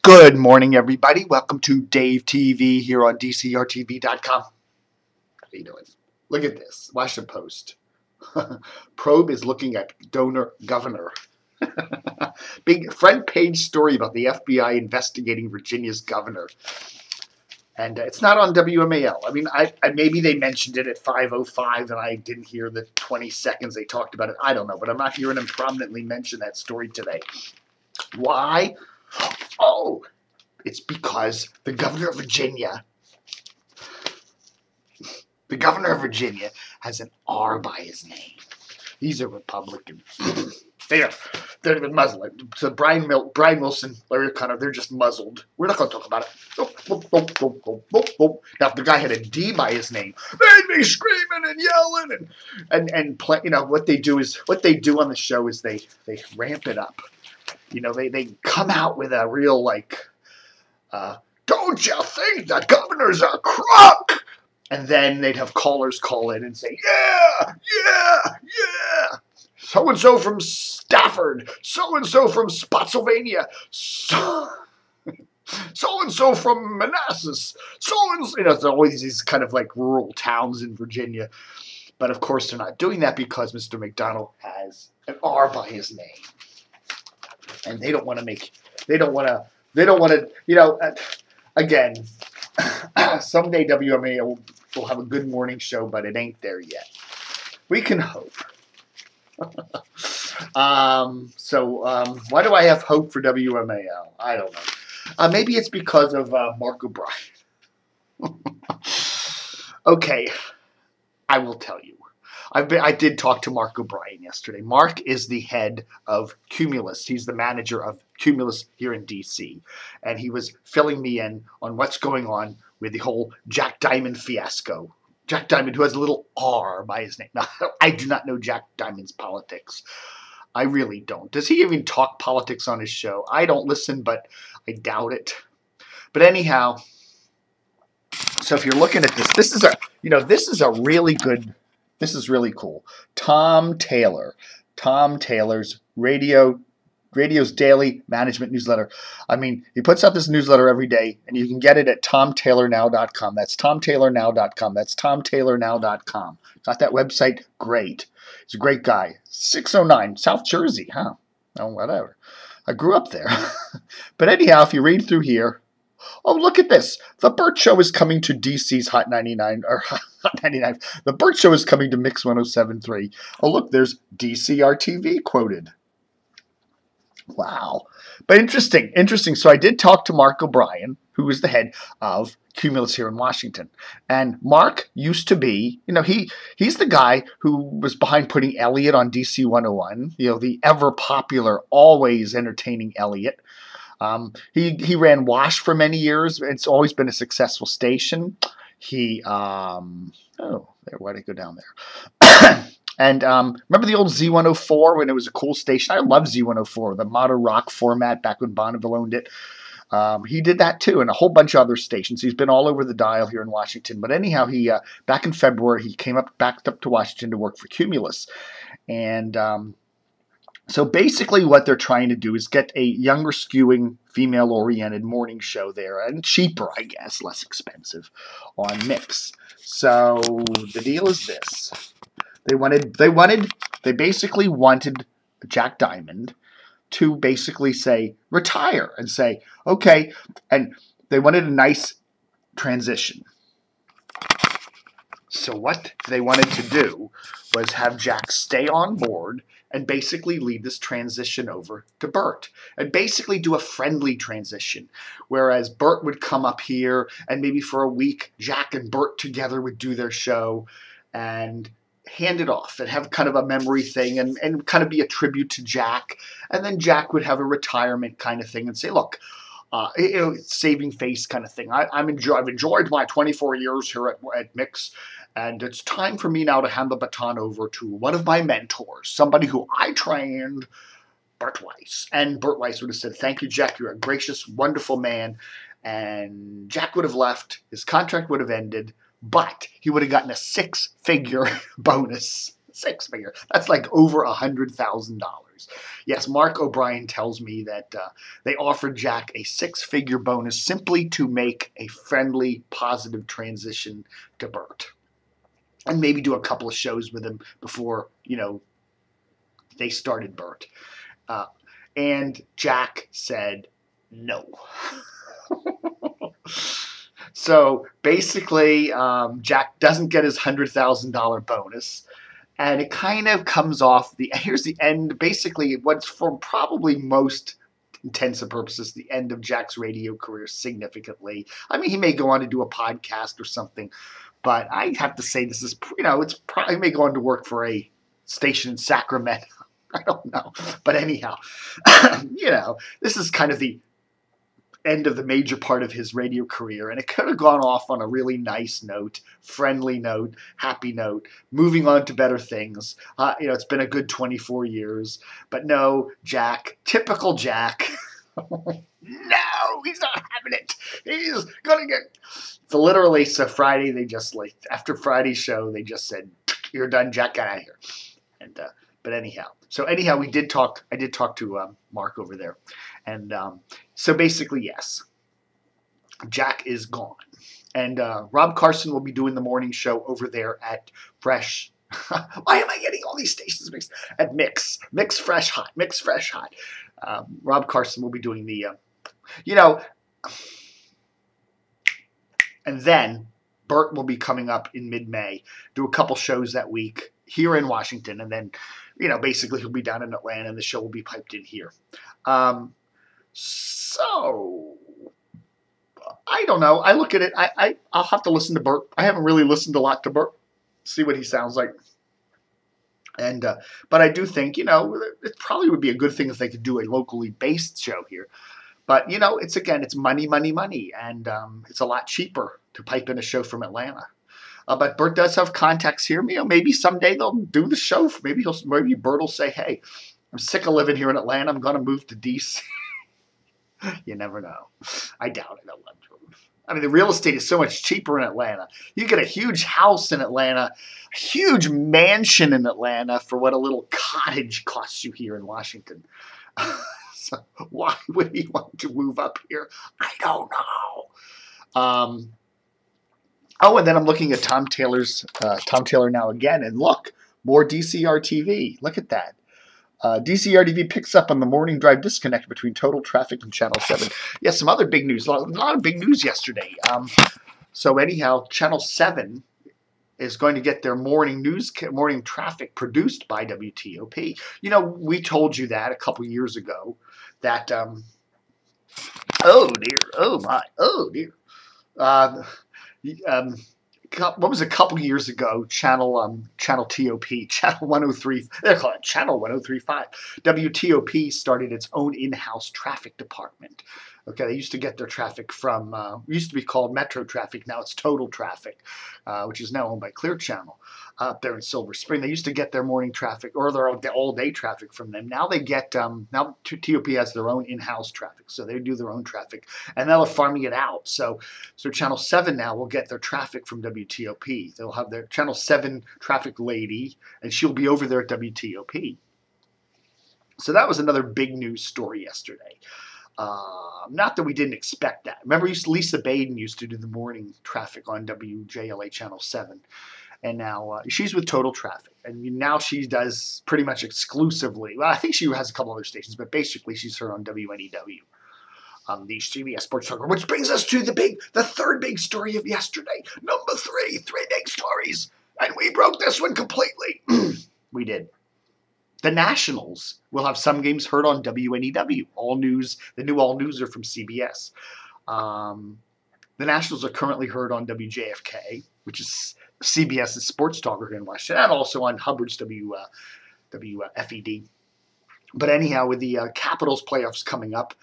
Good morning, everybody. Welcome to Dave TV here on DCRTV.com. How you doing? Look at this. Washington Post. Probe is looking at donor governor. Big front page story about the FBI investigating Virginia's governor. And it's not on WMAL. I mean, maybe they mentioned it at 5:05 and I didn't hear the 20 seconds they talked about it. I don't know, but I'm not hearing them prominently mention that story today. Why? Oh, it's because the governor of Virginia has an R by his name. He's a Republican. They're Muslim. So Brian Wilson, Larry O'Connor, they're just muzzled. We're not going to talk about it. Now, if the guy had a D by his name, they'd be screaming and yelling and play. You know what they do on the show is they ramp it up. You know, they come out with a real don't you think the governor's a crook? And then they'd have callers call in and say, yeah. So-and-so from Stafford, so-and-so from Spotsylvania, so-and-so from Manassas, so-and-so. You know, it's always these kind of like rural towns in Virginia. But of course they're not doing that because Mr. McDonald has an R by his name. And they don't want to, you know, again, someday WMAL will have a good morning show, but it ain't there yet. We can hope. Why do I have hope for WMAL? I don't know. Maybe it's because of Mark O'Brien. Okay, I will tell you. I did talk to Mark O'Brien yesterday. Mark is the head of Cumulus. He's the manager of Cumulus here in D.C. And he was filling me in on what's going on with the whole Jack Diamond fiasco. Jack Diamond, who has a little R by his name. Now, I do not know Jack Diamond's politics. I really don't. Does he even talk politics on his show? I don't listen, but I doubt it. But anyhow, so if you're looking at this, this is a really good. This is really cool. Tom Taylor's radio's daily management newsletter. I mean, he puts out this newsletter every day, and you can get it at tomtaylornow.com. That's tomtaylornow.com. That's tomtaylornow.com. Got that website? Great. He's a great guy. 609, South Jersey, huh? Oh, whatever. I grew up there. But anyhow, if you read through here, oh, look at this. The Bert Show is coming to DC's Hot 99, or Hot 99. The Bert Show is coming to Mix 107.3. Oh, look, there's DCRTV quoted. Wow. But interesting. So I did talk to Mark O'Brien, who is the head of Cumulus here in Washington. And Mark used to be, you know, he's the guy who was behind putting Elliot on DC 101, you know, the ever popular, always entertaining Elliot. He ran WASH for many years. It's always been a successful station. Why'd I go down there? And remember the old Z104 when it was a cool station? I love Z104, the modern rock format back when Bonneville owned it. He did that too, and a whole bunch of other stations. He's been all over the dial here in Washington. But anyhow, he back in February, he backed up to Washington to work for Cumulus. And so basically what they're trying to do is get a younger skewing, female-oriented morning show there, and cheaper, I guess, less expensive, on Mix. So the deal is this. They basically wanted Jack Diamond to basically say, retire, and say, okay, and they wanted a nice transition. So what they wanted to do was have Jack stay on board and basically lead this transition over to Bert and basically do a friendly transition. Whereas Bert would come up here and maybe for a week, Jack and Bert together would do their show and hand it off and have kind of a memory thing and kind of be a tribute to Jack. And then Jack would have a retirement kind of thing and say, look, you know, saving face kind of thing. I've enjoyed my 24 years here at Mix, and it's time for me now to hand the baton over to one of my mentors, somebody who I trained, Bert Weiss. And Bert Weiss would have said, thank you, Jack. You're a gracious, wonderful man. And Jack would have left. His contract would have ended, but he would have gotten a six-figure bonus. Six-figure. That's like over $100,000. stories. Yes, Mark O'Brien tells me that they offered Jack a 6-figure bonus simply to make a friendly, positive transition to Bert. And maybe do a couple of shows with him before, they started Bert. And Jack said no. So basically, Jack doesn't get his $100,000 bonus. And it kind of comes off here's the end, basically what's for probably most intents and purposes the end of Jack's radio career significantly. I mean, he may go on to do a podcast or something, but I have to say this is, it's probably may go on to work for a station in Sacramento. I don't know. But anyhow, this is kind of the end of the major part of his radio career, and it could have gone off on a really nice note, friendly note, happy note, moving on to better things. It's been a good 24 years, but no, Jack, typical Jack. No, he's not having it. He's gonna get. So literally, Friday they just after Friday's show they just said, "You're done, Jack. Get out of here." And but anyhow, I did talk to Mark over there, and so basically, yes, Jack is gone, and Rob Carson will be doing the morning show over there at Fresh. Why am I getting all these stations mixed? At Mix Fresh Hot. Rob Carson will be doing the, and then Bert will be coming up in mid-May, do a couple shows that week here in Washington, and then, basically he'll be down in Atlanta, and the show will be piped in here. So I don't know. I look at it. I'll have to listen to Bert. I haven't really listened a lot to Bert. See what he sounds like. And but I do think it probably would be a good thing if they could do a locally based show here. But it's money, and it's a lot cheaper to pipe in a show from Atlanta. But Bert does have contacts here. Maybe someday they'll do the show. Maybe Bert will say, "Hey, I'm sick of living here in Atlanta. I'm going to move to DC." You never know. I doubt it. I mean, the real estate is so much cheaper in Atlanta. You get a huge house in Atlanta, a huge mansion in Atlanta for what a little cottage costs you here in Washington. So why would he want to move up here? I don't know. And then I'm looking at Tom Taylor now again, and look, more DCR TV. Look at that. DCR TV picks up on the morning drive disconnect between Total Traffic and Channel 7. Yeah, some other big news. A lot of big news yesterday. So anyhow, Channel 7 is going to get their morning traffic produced by WTOP. We told you that a couple years ago that, oh dear. What was a couple years ago? Channel TOP, Channel 103. They call it Channel 103.5. WTOP started its own in-house traffic department. Okay, they used to get their traffic from used to be called Metro Traffic. Now it's Total Traffic, which is now owned by Clear Channel up there in Silver Spring. They used to get their morning traffic or their all-day traffic from them. Now they get now TOP has their own in-house traffic, so they do their own traffic, and now they're farming it out. So Channel 7 now will get their traffic from WTOP. They'll have their Channel 7 traffic lady, and she'll be over there at WTOP. So that was another big news story yesterday. Not that we didn't expect that. Remember, Lisa Baden used to do the morning traffic on WJLA Channel 7. And now she's with Total Traffic. And now she does pretty much exclusively, well, I think she has a couple other stations, but basically she's heard on WNEW, the CBS Sports Talker. Which brings us to the third big story of yesterday. Number three big stories. And we broke this one completely. We did. The Nationals will have some games heard on WNEW. All News, the new All News are from CBS. The Nationals are currently heard on WJFK, which is CBS's sports talker here in Washington, and also on Hubbard's WFED. But anyhow, with the Capitals playoffs coming up,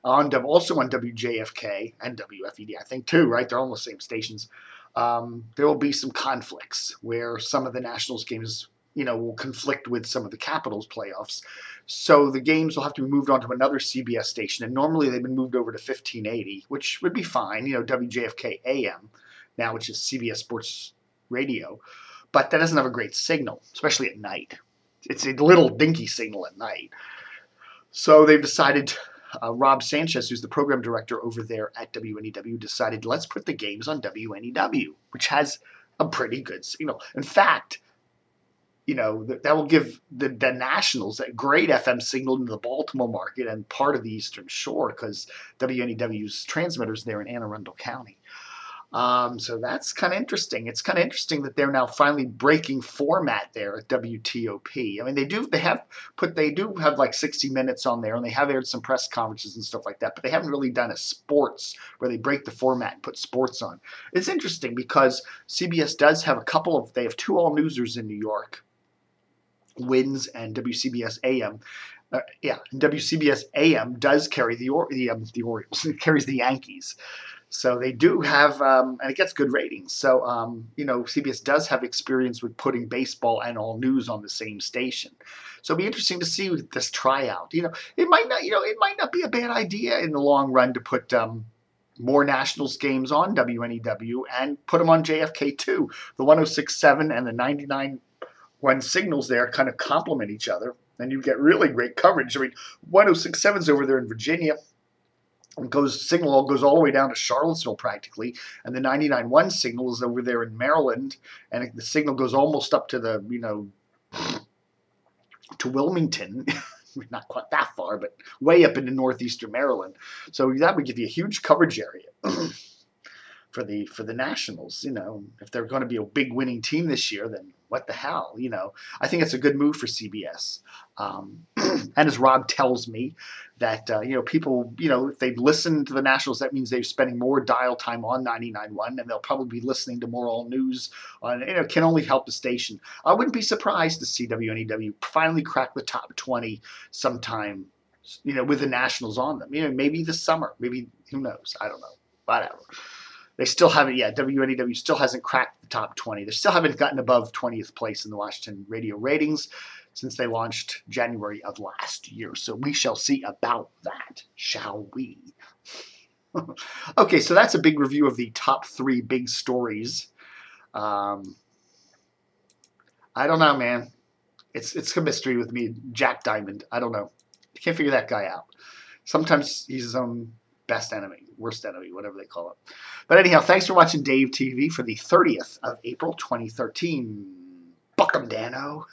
also on WJFK and WFED, I think too, right? They're all the same stations. There will be some conflicts where some of the Nationals games will conflict with some of the Capitals playoffs. So the games will have to be moved on to another CBS station. And normally they've been moved over to 1580, which would be fine, WJFK AM now, which is CBS Sports Radio. But that doesn't have a great signal, especially at night. it's a little dinky signal at night. So they've decided, Rob Sanchez, who's the program director over there at WNEW, decided, let's put the games on WNEW, which has a pretty good signal. In fact, that will give the Nationals a great FM signal into the Baltimore market and part of the Eastern Shore, because WNEW's transmitters there in Anne Arundel County. So that's kind of interesting. It's kind of interesting that they're now finally breaking format there at WTOP. I mean, they do have like 60 Minutes on there, and they have aired some press conferences and stuff like that, but they haven't really done a sports where they break the format and put sports on. It's interesting because CBS does have they have two all-newsers in New York, WINS and WCBS AM. And WCBS AM does carry the Orioles. It carries the Yankees. So they do have, and it gets good ratings. So, CBS does have experience with putting baseball and all news on the same station. So it'll be interesting to see this tryout. It might not be a bad idea in the long run to put more Nationals games on WNEW and put them on JFK too. The 106.7 and the 99.1 signals there kind of complement each other, and you get really great coverage. I mean, 106.7's over there in Virginia. Signal goes all the way down to Charlottesville practically, and the 99.1 signal is over there in Maryland, and the signal goes almost up to to Wilmington. Not quite that far, but way up into northeastern Maryland. So that would give you a huge coverage area for the Nationals. If they're going to be a big winning team this year, then what the hell? I think it's a good move for CBS. And as Rob tells me, that people, if they listen to the Nationals, that means they're spending more dial time on 99.1, and they'll probably be listening to more all news on. Can only help the station. I wouldn't be surprised to see WNEW finally crack the top 20 sometime, with the Nationals on them. Maybe this summer. Maybe, who knows? I don't know. Whatever. They still haven't yet. WNEW still hasn't cracked the top 20. They still haven't gotten above 20th place in the Washington radio ratings since they launched January of last year. So we shall see about that, shall we? Okay, so that's a big review of the top 3 big stories. I don't know, man. It's a mystery with me. Jack Diamond. I don't know. I can't figure that guy out. Sometimes he's his own best enemy, worst enemy, whatever they call it. But anyhow, thanks for watching Dave TV for the 30th of April, 2013. Buck 'em, Dano.